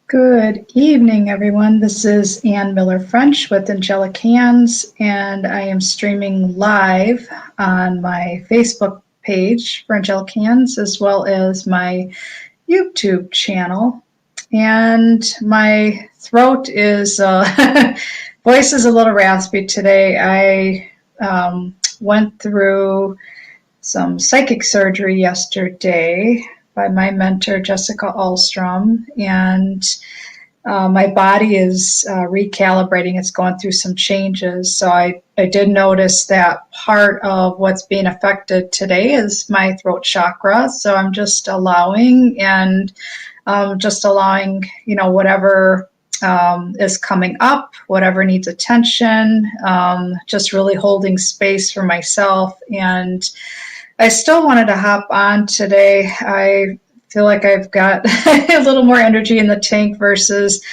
Good evening, everyone. This is Ann Miller French with Angelic Hands, and I am streaming live on my Facebook page for Angelic Hands as well as my YouTube channel. And my throat is, voice is a little raspy today. I went through some psychic surgery yesterday by my mentor, Jessica Ahlstrom, and my body is recalibrating. It's going through some changes. So I did notice that part of what's being affected today is my throat chakra. So I'm just allowing whatever is coming up, whatever needs attention, just really holding space for myself. And I still wanted to hop on today. I feel like I've got a little more energy in the tank versus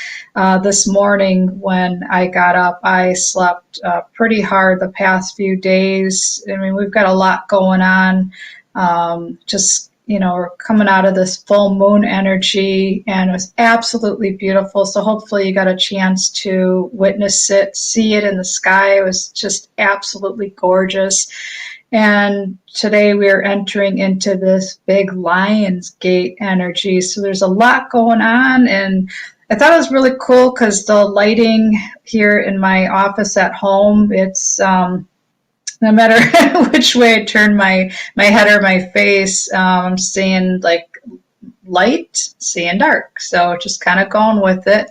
this morning when I got up. I slept pretty hard the past few days. I mean, we've got a lot going on. We're coming out of this full moon energy, and it was absolutely beautiful. So hopefully you got a chance to witness it, see it in the sky. It was just absolutely gorgeous. And today we're entering into this big Lion's Gate energy. So there's a lot going on. And I thought it was really cool because the lighting here in my office at home, it's no matter which way I turn my head or my face, I'm seeing like light, seeing dark. So just kind of going with it.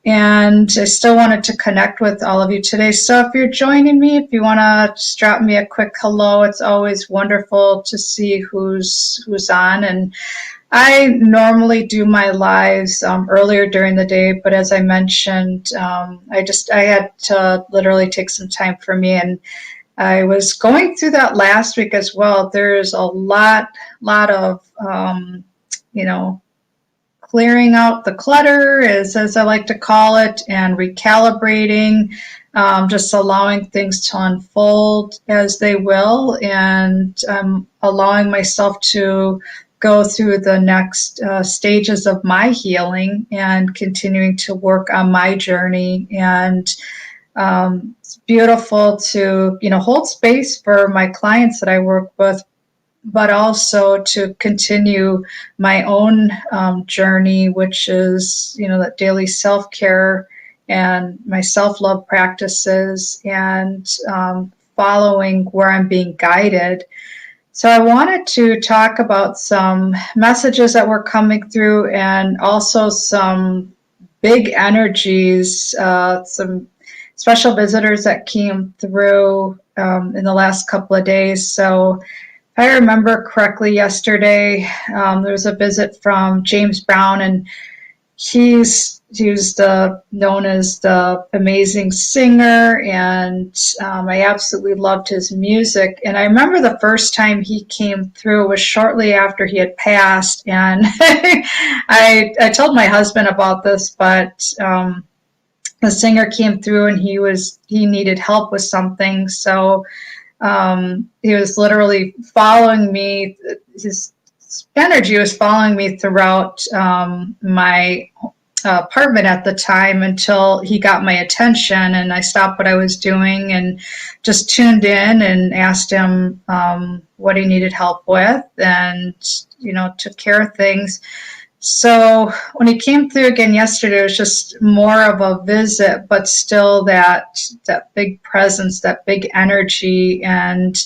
And I still wanted to connect with all of you today. So if you're joining me, if you want to just drop me a quick hello, it's always wonderful to see who's on. And I normally do my lives earlier during the day, but as I mentioned, I had to literally take some time for me. And I was going through that last week as well. There's a lot of, clearing out the clutter, as I like to call it, and recalibrating, just allowing things to unfold as they will, and allowing myself to go through the next stages of my healing and continuing to work on my journey. And it's beautiful to, hold space for my clients that I work with, but also to continue my own journey, which is, that daily self-care and my self-love practices, and following where I'm being guided. So I wanted to talk about some messages that were coming through, and also some big energies, some special visitors that came through in the last couple of days. So if I remember correctly, yesterday there was a visit from James Brown, and he's known as the amazing singer, and I absolutely loved his music. And I remember the first time he came through was shortly after he had passed, and I told my husband about this, but the singer came through, and he needed help with something, so he was literally following me. His energy was following me throughout my apartment at the time until he got my attention, and I stopped what I was doing and just tuned in and asked him what he needed help with, and took care of things. So when he came through again yesterday, it was just more of a visit, but still that big presence, that big energy. And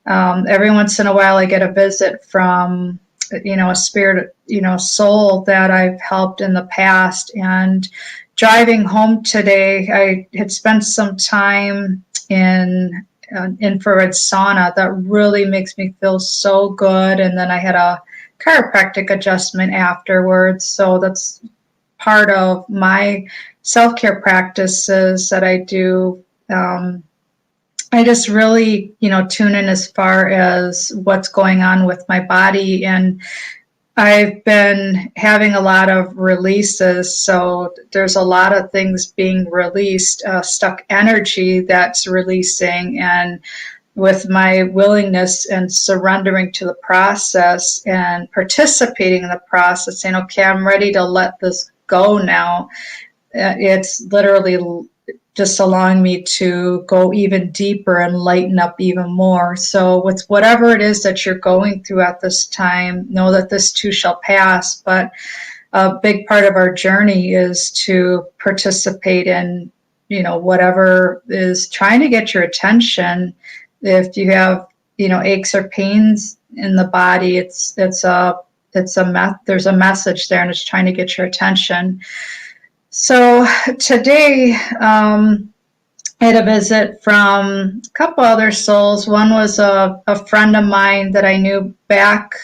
every once in a while I get a visit from, a spirit, soul that I've helped in the past. And driving home today, I had spent some time in an infrared sauna that really makes me feel so good. And then I had a chiropractic adjustment afterwards. So that's part of my self-care practices that I do. I just really, tune in as far as what's going on with my body. And I've been having a lot of releases. So there's a lot of things being released, stuck energy that's releasing. And with my willingness and surrendering to the process and participating in the process, saying, okay, I'm ready to let this go now. It's literally just allowing me to go even deeper and lighten up even more. So with whatever it is that you're going through at this time, know that this too shall pass. But a big part of our journey is to participate in, whatever is trying to get your attention. If you have, aches or pains in the body, there's a message there, and it's trying to get your attention. So today, I had a visit from a couple other souls. One was a friend of mine that I knew back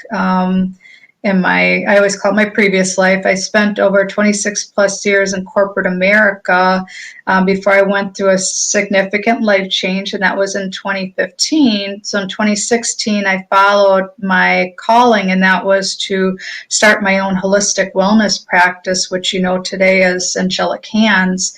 I always call it my previous life. I spent over 26 plus years in corporate America before I went through a significant life change, and that was in 2015. So in 2016, I followed my calling, and that was to start my own holistic wellness practice, which today is Angelic Hands.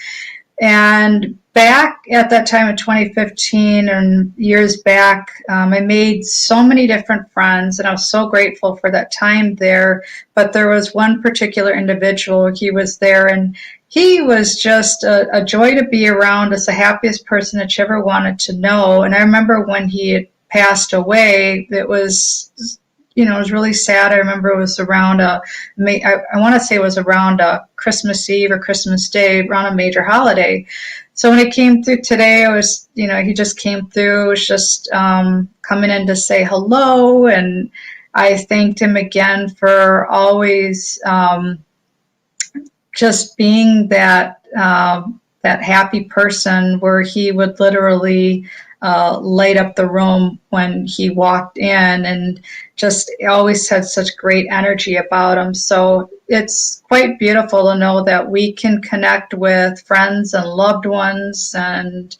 And back at that time in 2015 and years back, I made so many different friends, and I was so grateful for that time there. But there was one particular individual, he was there, and he was just a joy to be around. As the happiest person that you ever wanted to know. And I remember when he had passed away, it was really sad. I remember it was around I want to say it was around a Christmas Eve or Christmas Day, around a major holiday. So when he came through today, it was, he just came through. It was just coming in to say hello. And I thanked him again for always just being that happy person, where he would literally light up the room when he walked in, and just always had such great energy about him. So it's quite beautiful to know that we can connect with friends and loved ones, and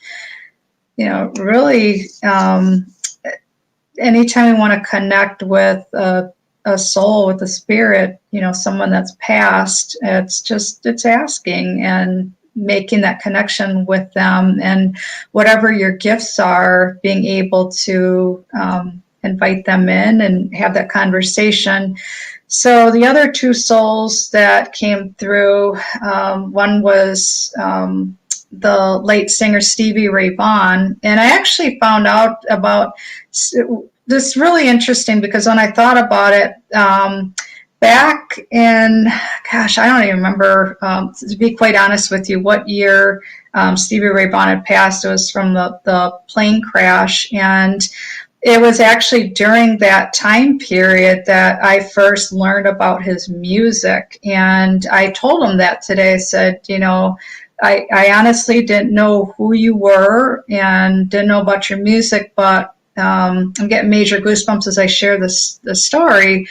really anytime we want to connect with a soul, with a spirit, someone that's passed, it's asking and making that connection with them, and whatever your gifts are, being able to invite them in and have that conversation. So the other two souls that came through, one was the late singer Stevie Ray Vaughan, and I actually found out about this really interesting, because when I thought about it, back in, I don't even remember, to be quite honest with you, what year Stevie Ray Vaughan had passed. It was from the plane crash, and it was actually during that time period that I first learned about his music. And I told him that today. I said, I honestly didn't know who you were and didn't know about your music, but I'm getting major goosebumps as I share this story.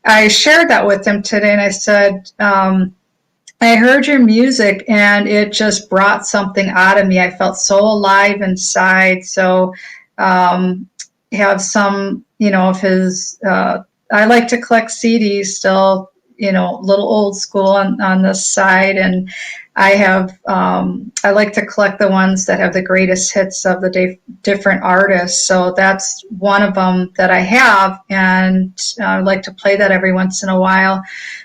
I shared that with him today, and I said, I heard your music, and it just brought something out of me. I felt so alive inside. So have some, of his, I like to collect CDs still, a little old school on this side. And I have, I like to collect the ones that have the greatest hits of the different artists. So that's one of them that I have, and I like to play that every once in a while.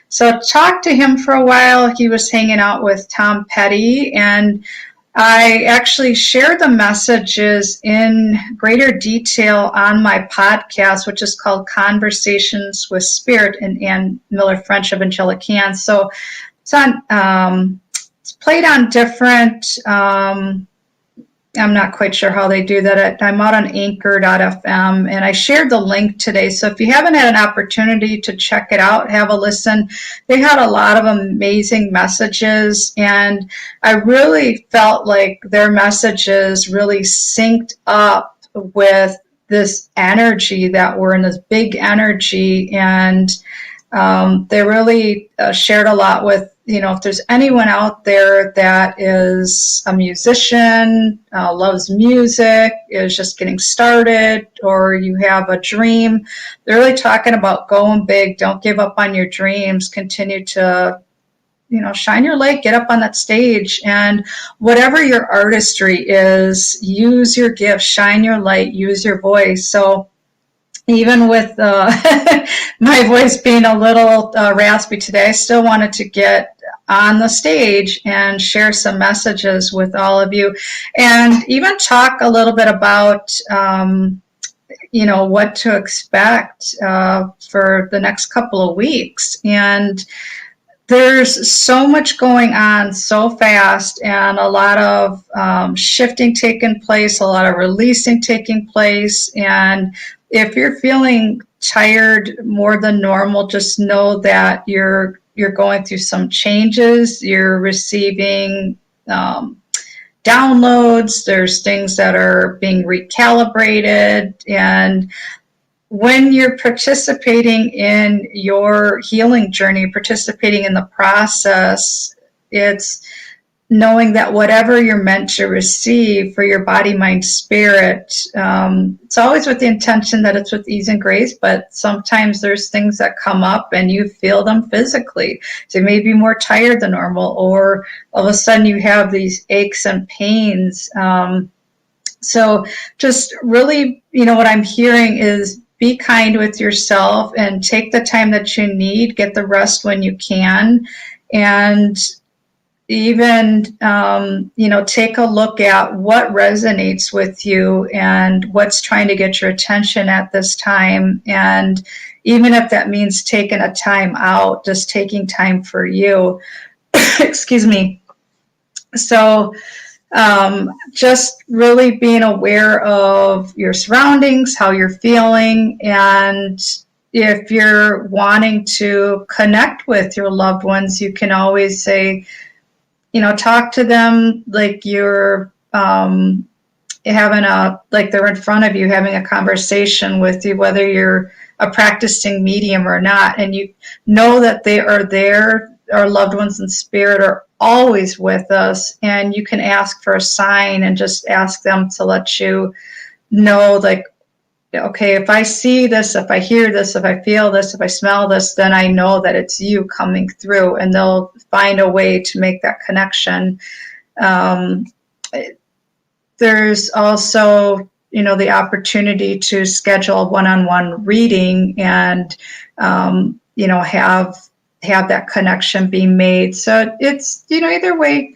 So I talked to him for a while. He was hanging out with Tom Petty, and I actually shared the messages in greater detail on my podcast, which is called Conversations with Spirit, and Ann Miller French of Angelic Hands. So it's on, it's played on different, I'm not quite sure how they do that. I'm out on anchor.fm, and I shared the link today. So if you haven't had an opportunity to check it out, have a listen. They had a lot of amazing messages, and I really felt like their messages really synced up with this energy, that we're in this big energy, and they really shared a lot with, if there's anyone out there that is a musician, loves music, is just getting started, or you have a dream, they're really talking about going big. Don't give up on your dreams. Continue to, shine your light, get up on that stage, and whatever your artistry is, use your gift, shine your light, use your voice. So even with my voice being a little raspy today, I still wanted to get on the stage and share some messages with all of you, and even talk a little bit about what to expect for the next couple of weeks. And there's so much going on so fast, and a lot of shifting taking place, a lot of releasing taking place. And if you're feeling tired more than normal, just know that you're going through some changes. You're receiving downloads. There's things that are being recalibrated, and when you're participating in your healing journey, participating in the process, it's knowing that whatever you're meant to receive for your body, mind, spirit, it's always with the intention that it's with ease and grace, but sometimes there's things that come up and you feel them physically. So you may be more tired than normal, or all of a sudden you have these aches and pains. So just really, what I'm hearing is be kind with yourself and take the time that you need, get the rest when you can, and even, take a look at what resonates with you and what's trying to get your attention at this time. And even if that means taking a time out, just taking time for you, excuse me. So, just really being aware of your surroundings, how you're feeling, and if you're wanting to connect with your loved ones, you can always say, talk to them like you're having like they're in front of you, having a conversation with you, whether you're a practicing medium or not, and you know that they are there. Our loved ones in spirit are always with us, and you can ask for a sign and just ask them to let you know, like, okay, if I see this, if I hear this, if I feel this, if I smell this, then I know that it's you coming through, and they'll find a way to make that connection. There's also, the opportunity to schedule one-on-one reading and, have that connection be made. So it's, either way,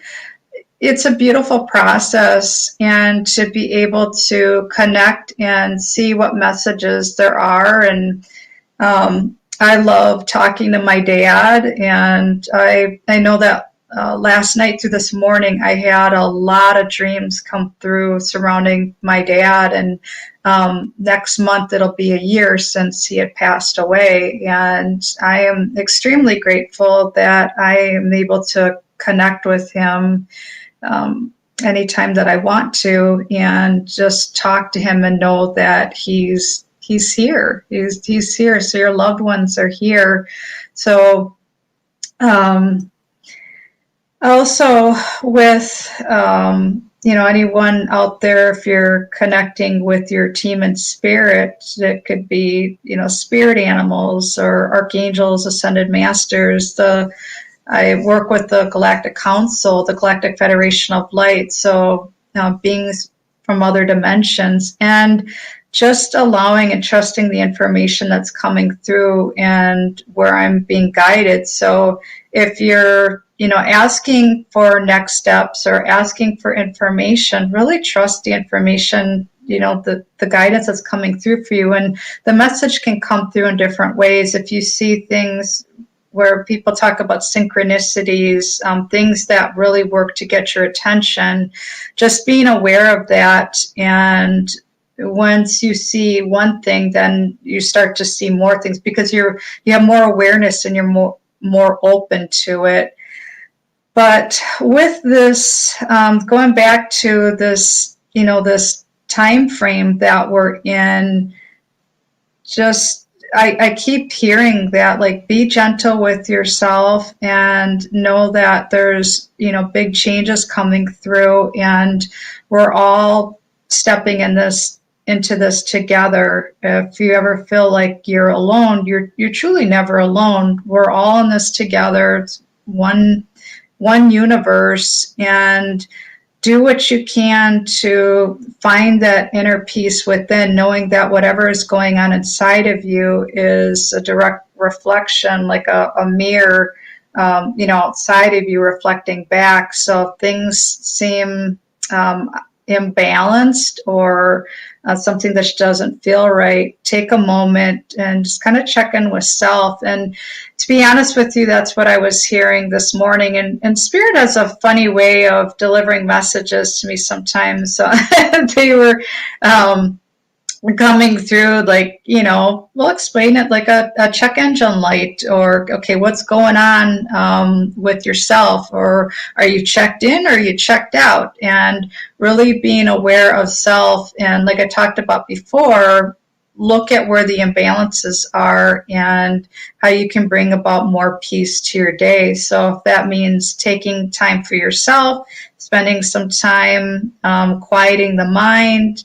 it's a beautiful process, and to be able to connect and see what messages there are. And I love talking to my dad, and I know that last night through this morning, I had a lot of dreams come through surrounding my dad, and next month it'll be a year since he had passed away, and I am extremely grateful that I am able to connect with him anytime that I want to, and just talk to him and know that he's here. He's here. So your loved ones are here. So also with anyone out there, if you're connecting with your team in spirit, it could be spirit animals or archangels, ascended masters. I work with the Galactic Council, the Galactic Federation of Light, so beings from other dimensions, and just allowing and trusting the information that's coming through and where I'm being guided. So if you're, asking for next steps or asking for information, really trust the information, the guidance that's coming through for you. And the message can come through in different ways. If you see things where people talk about synchronicities, things that really work to get your attention, just being aware of that. And once you see one thing, then you start to see more things, because you have more awareness and you're more open to it. But with this, going back to this, this time frame that we're in, just I keep hearing that, like, be gentle with yourself and know that there's, big changes coming through, and we're all stepping into this together. If you ever feel like you're alone, you're truly never alone. We're all in this together. It's one universe, and do what you can to find that inner peace within, knowing that whatever is going on inside of you is a direct reflection, like a mirror outside of you reflecting back. So if things seem imbalanced or something that doesn't feel right, take a moment and just kind of check in with self. And to be honest with you, that's what I was hearing this morning. And Spirit has a funny way of delivering messages to me sometimes. So they were coming through like, we'll explain it like a check engine light, or, okay, what's going on with yourself, or are you checked in or are you checked out? And really being aware of self. And like I talked about before, look at where the imbalances are and how you can bring about more peace to your day. So if that means taking time for yourself, spending some time quieting the mind,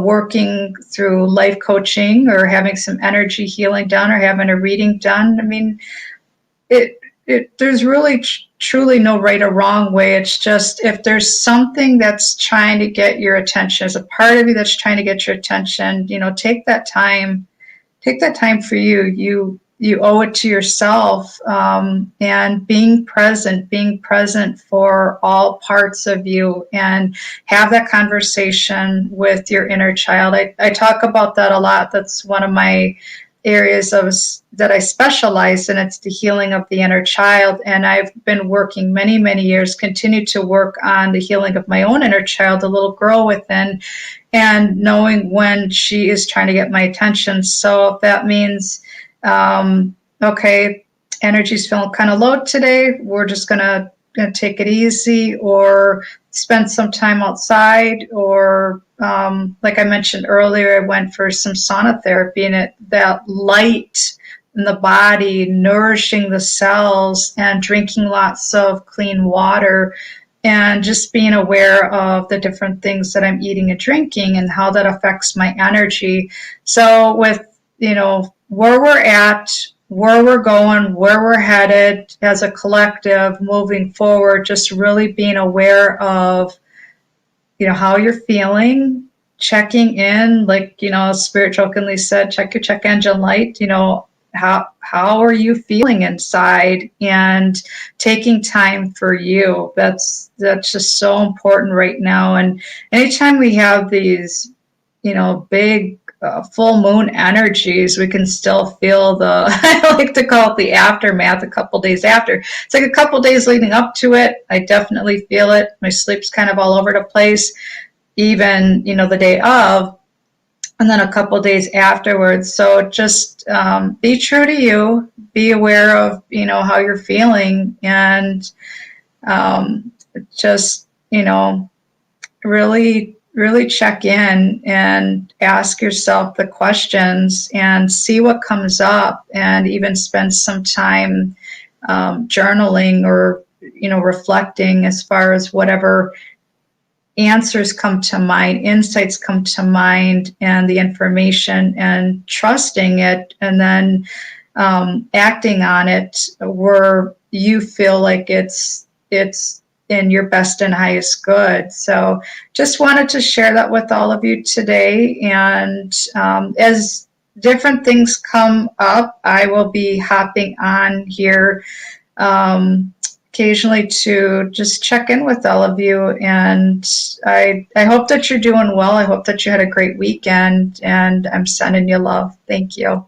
working through life coaching, or having some energy healing done, or having a reading done. I mean, there's really truly no right or wrong way. It's just, if there's something that's trying to get your attention, as a part of you that's trying to get your attention, take that time for you. You owe it to yourself, and being present for all parts of you, and have that conversation with your inner child. I talk about that a lot. That's one of my areas that I specialize in. It's the healing of the inner child. And I've been working many, many years, continue to work on the healing of my own inner child, the little girl within, and knowing when she is trying to get my attention. So if that means, okay, energy's feeling kind of low today, we're just gonna take it easy, or spend some time outside, or like I mentioned earlier, I went for some sauna therapy, and that light in the body, nourishing the cells, and drinking lots of clean water, and just being aware of the different things that I'm eating and drinking and how that affects my energy. So with, where we're at, where we're going, where we're headed as a collective moving forward, just really being aware of, how you're feeling, checking in, like, Spirit jokingly said, check your check engine light, how are you feeling inside, and taking time for you. That's just so important right now. And anytime we have these, big full moon energies, we can still feel I like to call it the aftermath a couple days after. It's like a couple days leading up to it, I definitely feel it. My sleep's kind of all over the place, even, the day of, and then a couple days afterwards. So just be true to you, be aware of, how you're feeling, and just, really check in and ask yourself the questions and see what comes up, and even spend some time journaling, or, reflecting as far as whatever answers come to mind, insights come to mind, and the information, and trusting it, and then acting on it where you feel like it's in your best and highest good. So just wanted to share that with all of you today. And as different things come up, I will be hopping on here occasionally to just check in with all of you. And I hope that you're doing well. I hope that you had a great weekend, and I'm sending you love. Thank you.